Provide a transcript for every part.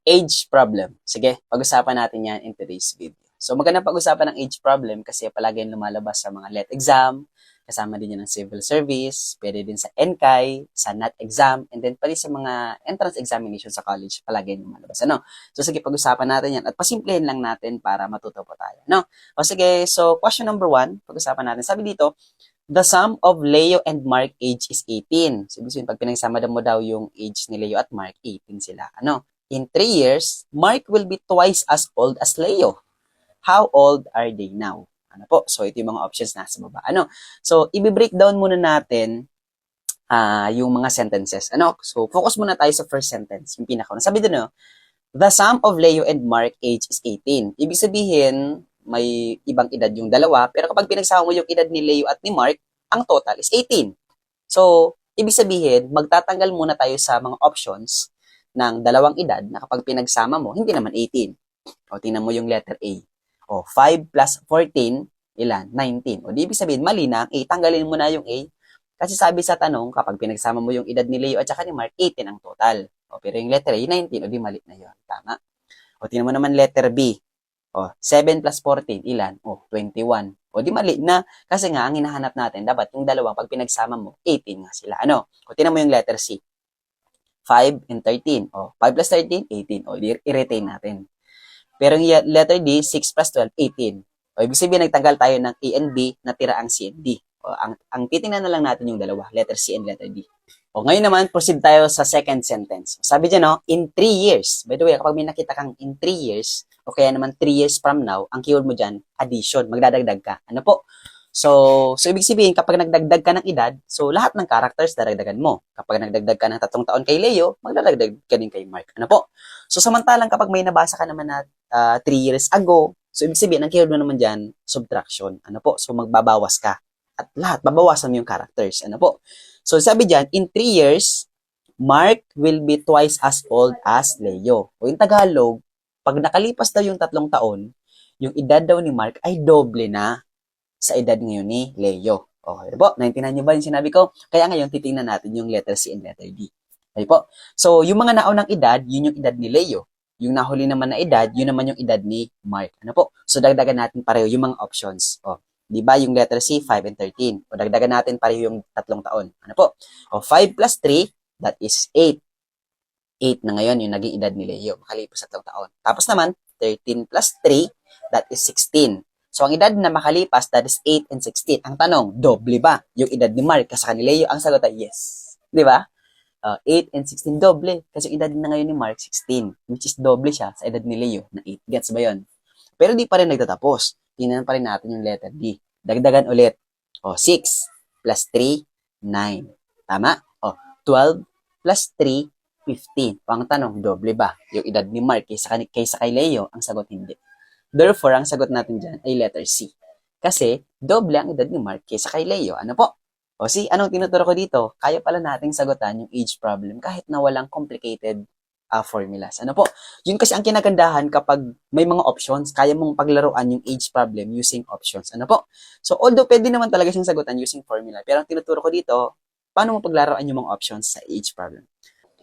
Age problem. Sige, pag-usapan natin yan in today's video. So magandang pag-usapan ng age problem kasi palagi yung lumalabas sa mga LET exam, kasama din yan ng civil service, pwede din sa NCAI, sa NAT exam, and then pati sa mga entrance examination sa college, palagi yung lumalabas. Ano? So sige, pag-usapan natin yan at pasimplihin lang natin para matuto po tayo. No? O sige, so question number 1, pag-usapan natin. Sabi dito, the sum of Leo and Mark age is 18. So, ibig sabihin, pag pinagsama mo daw yung age ni Leo at Mark, 18 sila. Ano? In 3 years, Mark will be twice as old as Leo. How old are they now? Ano po? So, ito yung mga options nasa baba. Ano? So, i-breakdown muna natin yung mga sentences. Ano? So, focus muna tayo sa first sentence, yung pinaka. Sabi doon, no? The sum of Leo and Mark age is 18. Ibig sabihin, may ibang edad yung dalawa, pero kapag pinagsama mo yung edad ni Leo at ni Mark, ang total is 18. So, ibig sabihin, magtatanggal muna tayo sa mga options ng dalawang edad na kapag pinagsama mo, hindi naman 18. O, tingnan mo yung letter A. O, 5 plus 14, ilan? 19. O, di ibig sabihin, mali na ang A. Tanggalin mo na yung A. Kasi sabi sa tanong, kapag pinagsama mo yung edad ni Leo at saka ni Mark, 18 ang total. O, pero yung letter A, 19. O, di mali na yun. Tama. O, tingnan mo naman letter B. O, 7 plus 14, ilan? O, 21. O, di mali na. Kasi nga, ang hinahanap natin, dapat yung dalawang, pag pinagsama mo, 18 nga sila. Ano? O, tingnan mo yung letter C. 5 and 13. O, 5 plus 13, 18. O, i-retain natin. Pero yung letter D, 6 plus 12, 18. O, ibig sabihin, nagtanggal tayo ng A and B, natira ang C and D. O, ang titingnan na lang natin yung dalawa, letter C and letter D. O, ngayon naman, proceed tayo sa second sentence. Sabi dyan, no, in 3 years. By the way, kapag may nakita kang in 3 years, o kaya naman 3 years from now, ang keyword mo dyan, addition, magdadagdag ka. Ano po? So ibig sabihin, kapag nagdagdag ka ng edad, so lahat ng characters daragdagan mo. Kapag nagdagdag ka ng 3 taon kay Leo, magdadagdag ka din kay Mark. Ano po? So samantalang kapag may nabasa ka naman na 3 years ago, so ibig sabihin, ang keyword mo naman dyan, subtraction. Ano po? So magbabawas ka. At lahat, babawasan mo yung characters. Ano po? So sabi dyan, in 3 years, Mark will be twice as old as Leo. O in Tagalog, pag nakalipas daw yung 3 taon, yung edad daw ni Mark ay doble na sa edad ngayon ni Leo. Okay po, naintindihan niyo ba yung sinabi ko? Kaya ngayon, titingnan natin yung letter C and letter D. Okay po? So, yung mga naunang edad, yun yung edad ni Leo. Yung nahuli naman na edad, yun naman yung edad ni Mark. Ano po? So, dagdagan natin pareho yung mga options. O, di ba yung letter C, 5 and 13. O, dagdagan natin pareho yung 3 taon. Ano po? O, 5 plus 3, that is 8. 8 na ngayon yung naging edad ni Leo. Makalipas sa 3 taon. Tapos naman, 13 plus 3, that is 16. So, ang edad na makalipas, that is 8 and 16. Ang tanong, doble ba yung edad ni Mark sa ni Leo? Ang sagot ay yes. Di ba? 8 and 16, doble. Kasi yung edad na ngayon ni Mark, 16. Which is doble siya sa edad ni Leo na 8. Gets ba yun? Pero di pa rin nagtatapos. Tingnan pa rin natin yung letter D. Dagdagan ulit. 6 plus 3, 9. Tama? 12 plus 3, 15. Ang tanong, doble ba yung edad ni Mark kaysa kay Leo? Ang sagot, hindi. Therefore, ang sagot natin dyan ay letter C. Kasi, doble ang edad ni Mark kaysa kay Leo. Ano po? O see, anong tinuturo ko dito? Kaya pala nating sagutan yung age problem kahit na walang complicated formulas. Ano po? Yun kasi ang kinagandahan kapag may mga options, kaya mong paglaruan yung age problem using options. Ano po? So, although pwede naman talaga siyang sagutan using formula, pero ang tinuturo ko dito, paano mo paglaruan yung mga options sa age problem?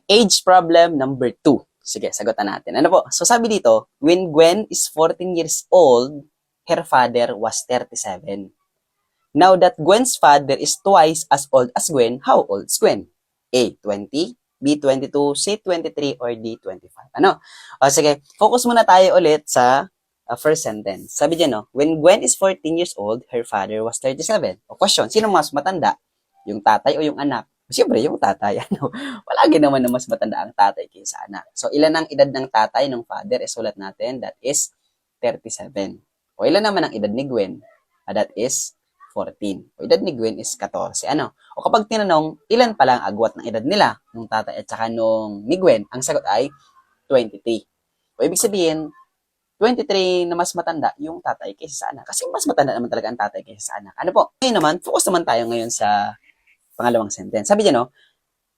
Age problem number 2. Sige, sagutan natin. Ano po? So, sabi dito, when Gwen is 14 years old, her father was 37. Now that Gwen's father is twice as old as Gwen, how old is Gwen? A, 20, B, 22, C, 23, or D, 25. Ano? O, sige, focus muna tayo ulit sa first sentence. Sabi dyan, no? When Gwen is 14 years old, her father was 37. O, question, sino mas matanda? Yung tatay o yung anak? Siyempre, yung tatay. Ano? Palagi naman na mas matanda ang tatay kaysa anak. So, ilan ang edad ng tatay ng father? Sulat natin, that is 37. O, ilan naman ang edad ni Gwen? That is 14. O, edad ni Gwen is 14. Ano? O, kapag tinanong, ilan pala ang agwat ng edad nila, nung tatay at saka nung ni Gwen, ang sagot ay 23. O, ibig sabihin, 23 na mas matanda yung tatay kaysa sa anak. Kasi mas matanda naman talaga ang tatay kaysa sa anak. Ano po? Ngayon naman, focus naman tayo ngayon sa pangalawang sentence. Sabi niya, no?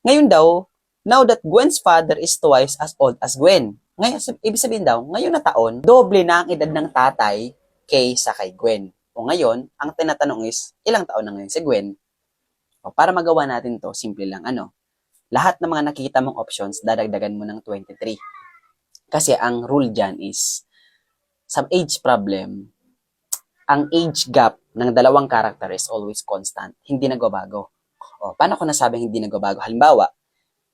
Ngayon daw, now that Gwen's father is twice as old as Gwen. Ngayon, ibig sabihin daw, ngayon na taon, doble na ang edad ng tatay kaysa kay Gwen. O ngayon, ang tinatanong is, ilang taon na ngayon si Gwen? O para magawa natin to, simple lang, ano? Lahat ng mga nakikita mong options, dadagdagan mo ng 23. Kasi ang rule dyan is, sa age problem, ang age gap ng dalawang character is always constant. Hindi nagbabago. O, paano ko nasabing hindi nagbabago? Halimbawa,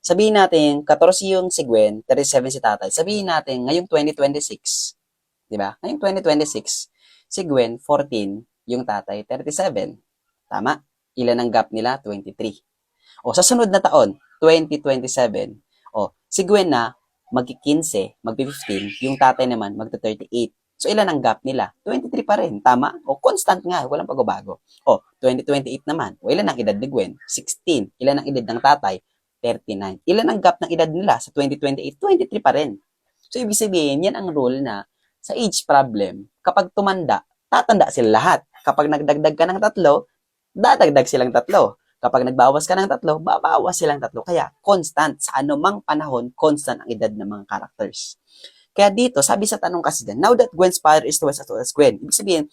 sabihin natin, 14 yung si Gwen, 37 si tatay. Sabihin natin, ngayong 2026, di ba? Ngayong 2026, si Gwen, 14, yung tatay, 37. Tama? Ilan ang gap nila? 23. O, sa sunod na taon, 2027, o, si Gwen na, magki-15, magpi-15, yung tatay naman, magta-38. So, ilan ang gap nila? 23 pa rin. Tama? O, constant nga. Walang pagbabago. O, 2028 naman. O, ilan ang edad ni Gwen? 16. Ilan ang edad ng tatay? 39. Ilan ang gap ng edad nila sa 2028? 23 pa rin. So, ibig sabihin, yan ang rule na sa age problem, kapag tumanda, tatanda sila lahat. Kapag nagdagdag ka ng tatlo, dadagdag silang tatlo. Kapag nagbawas ka ng tatlo, babawas silang tatlo. Kaya, constant. Sa anumang panahon, constant ang edad ng mga characters. Kaya dito, sabi sa tanong kasi dyan, now that Gwen's father is twice as old as Gwen, ibig sabihin,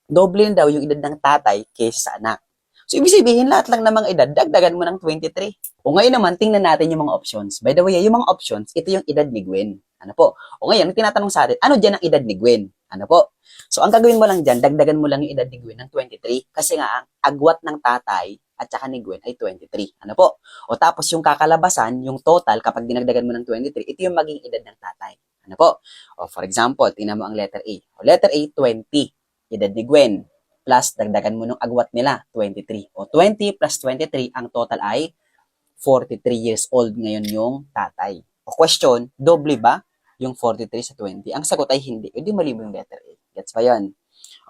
doble na daw yung edad ng tatay kaysa sa anak. So, ibig sabihin, lahat lang ng mga edad, dagdagan mo ng 23. O ngayon naman, tingnan natin yung mga options. By the way, yung mga options, ito yung edad ni Gwen. Ano po? O ngayon, tinatanong sa atin, ano dyan ang edad ni Gwen? Ano po? So, ang gagawin mo lang dyan, dagdagan mo lang yung edad ni Gwen ng 23. Kasi nga, ang agwat ng tatay at saka ni Gwen ay 23. Ano po? O tapos yung kakalabasan, yung total, kapag dinagdagan mo ng 23, ito yung maging edad ng tatay. Ano po? O for example, tingnan mo ang letter A. O letter A, 20. Edad ni Gwen. Plus, dagdagan mo ng agwat nila, 23. O 20 plus 23, ang total ay 43 years old ngayon yung tatay. O question, doble ba yung 43 sa 20? Ang sagot ay hindi. O di mali mo yung letter A. Gets ba yun?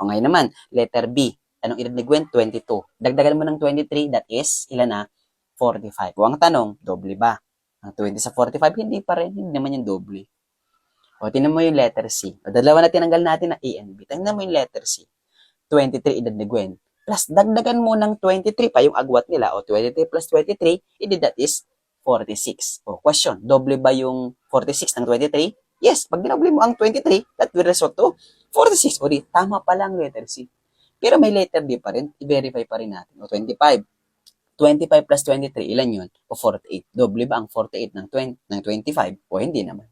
O ngayon naman, letter B. Anong edad ni Gwen? 22. Dagdagan mo ng 23, that is, ilan na? 45. O ang tanong, doble ba? Ang 20 sa 45, hindi pa rin. Hindi naman yung doble. O, tingnan mo yung letter C. O, dalawa na tinanggal natin na A and B. Tingnan mo yung letter C. 23 edad ni Gwen. Plus, dagdagan mo ng 23 pa yung agwat nila. O, 23 plus 23, edad that is 46. O, question, doble ba yung 46 ng 23? Yes, pag dinoble mo ang 23, that will result to 46. O, di, tama pala ang letter C. Pero may letter D pa rin. I-verify pa rin natin. O, 25. 25 plus 23, ilan yun? O, 48. Doble ba ang 48 ng 25? O, hindi naman.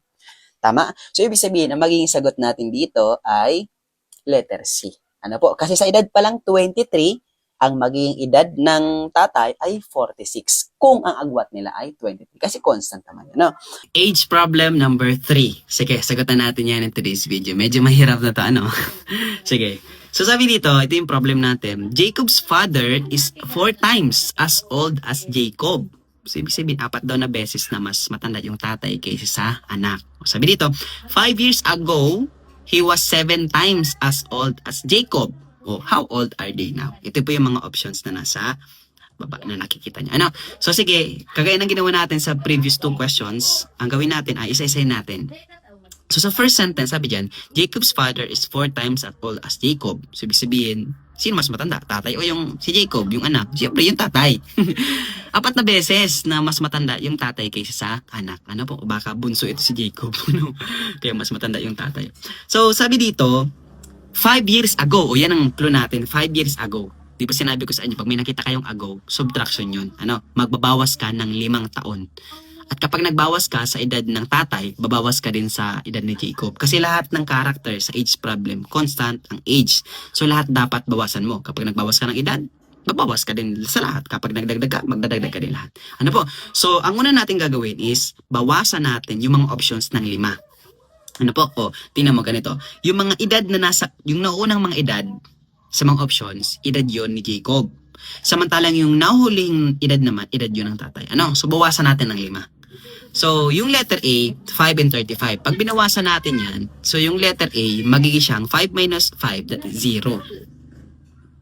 Tama? So, ibig sabihin, ang magiging sagot natin dito ay letter C. Ano po? Kasi sa edad pa lang 23, ang magiging edad ng tatay ay 46 kung ang agwat nila ay 23. Kasi constant naman yun, no? Age problem number 3. Sige, sagutan natin yan in today's video. Medyo mahirap na to, ano? Sige. So, sabi dito, ito yung problem natin. Jacob's father is 4 times as old as Jacob. So, ibig sabihin, 4 daw na beses na mas matanda yung tatay kaysa sa anak. Sabi dito, 5 years ago, he was 7 times as old as Jacob. Oh, how old are they now? Ito po yung mga options na nasa baba na nakikita niyo. Ano? So, sige, kagaya ng ginawa natin sa previous 2 questions, ang gawin natin ay isa-isayin natin. So, sa first sentence, sabi dyan, Jacob's father is 4 times as old as Jacob. So, ibig sabihin, sino mas matanda? Tatay o yung si Jacob, yung anak? Siyempre, yung tatay. 4 na beses na mas matanda yung tatay kaysa sa anak. Ano po? Baka bunso ito si Jacob. Kaya mas matanda yung tatay. So, sabi dito, 5 years ago. O, yan ang clue natin. 5 years ago. Di ba sinabi ko sa inyo, pag may nakita kayong ago, subtraction yun. Ano? Magbabawas ka ng 5 taon. At kapag nagbawas ka sa edad ng tatay, babawas ka din sa edad ni Jacob. Kasi lahat ng character sa age problem, constant ang age. So lahat dapat bawasan mo. Kapag nagbawas ka ng edad, babawas ka din sa lahat. Kapag nagdagdag ka, magdadagdag ka din lahat. Ano po? So ang una natin gagawin is, bawasan natin yung mga options ng 5. Ano po? O, tingnan mo ganito. Yung mga edad na nasa, yung naunang mga edad sa mga options, edad yon ni Jacob. Samantalang yung nahuling edad naman, edad yun ng tatay. Ano? So bawasan natin ng 5. So, yung letter A, 5 and 35. Pag binawasan natin yan, so yung letter A, magiging siyang 5 minus 5, that is 0.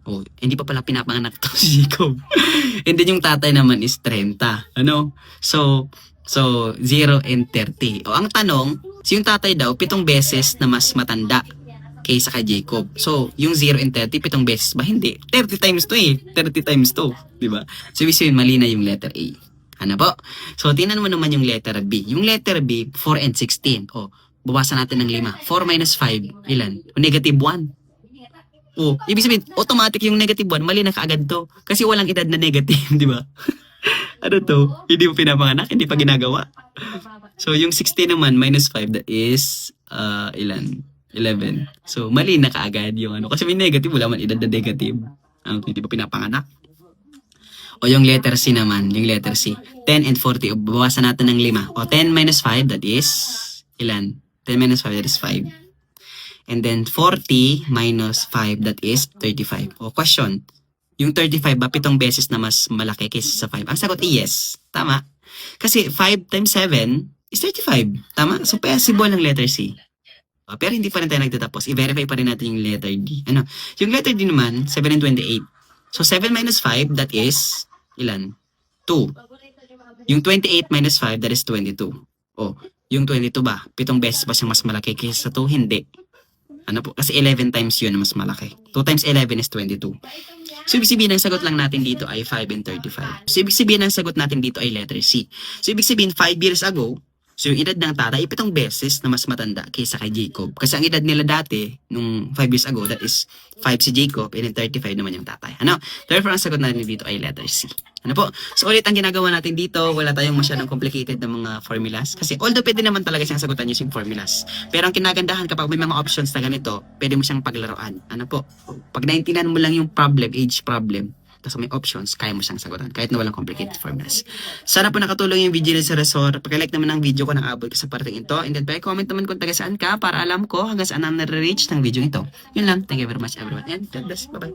Oh, hindi pa pala pinapanganak to si Jacob. And then yung tatay naman is 30. Ano? So 0 and 30. O, ang tanong, si yung tatay daw, 7 beses na mas matanda kaysa kay Jacob. So, yung 0 and 30, 7 beses ba? Hindi. 30 times to eh. 30 times to. Diba? So, ibig sabihin, mali na yung letter A. Ano po? So, tingnan mo naman yung letter B. Yung letter B, 4 and 16. O, bawasan natin ng 5. 4 minus 5, ilan? O, negative 1. O, ibig sabihin, automatic yung negative 1, mali na kaagad to. Kasi walang edad na negative, di ba? Ano to? Hindi mo pinapanganak? Hindi pa ginagawa? So, yung 16 naman, minus 5, that is, ilan? 11. So, mali na kaagad yung ano. Kasi may negative, wala man edad na negative. Ano, hindi pa pinapanganak? O yung letter C naman, yung letter C. 10 and 40, o bawasan natin ng 5. O 10 minus 5, that is, ilan? 10 minus 5, that is 5. And then 40 minus 5, that is 35. O question, yung 35 ba, 7 beses na mas malaki kaysa sa 5? Ang sagot ay yes. Tama. Kasi 5 times 7 is 35. Tama? So, possible ng letter C. Pero hindi pa rin tayo nagtatapos. I-verify pa rin natin yung letter D. Ano? Yung letter D naman, 7 and 28. So, 7 minus 5, that is, ilan? 2. Yung 28 minus 5, that is 22. O, yung 22 ba? 7 beses ba siyang mas malaki kaysa sa 2? Hindi. Ano po? Kasi 11 times yun na mas malaki. 2 times 11 is 22. So, ibig sabihin, ang sagot lang natin dito ay 5 and 35. So, ibig sabihin, ang sagot natin dito ay letter C. So, ibig sabihin, 5 years ago, so yung edad ng tatay, 7 beses na mas matanda kaysa kay Jacob. Kasi ang edad nila dati, nung 5 years ago, that is 5 si Jacob, and then 35 naman yung tatay. Ano? Therefore, ang sagot natin dito ay letter C. Ano po? So, ulit ang ginagawa natin dito, wala tayong masyadong complicated na mga formulas. Kasi although pwede naman talaga siyang sagutan using formulas. Pero ang kinagandahan kapag may mga options na ganito, pwede mo siyang paglaruan. Ano po? Pag naintindihan mo lang yung problem, age problem, tapos may options, kaya mo siyang sagutan. Kahit na walang complicated formulas. Sana po nakatulong yung video ni Sir Resor. Pag-like naman ng video ko ng abot ko sa parting ito. And then, comment naman kung taga saan ka para alam ko hanggang saan ang nare-reach ng video ito. Yun lang. Thank you very much everyone. And God bless. Bye-bye.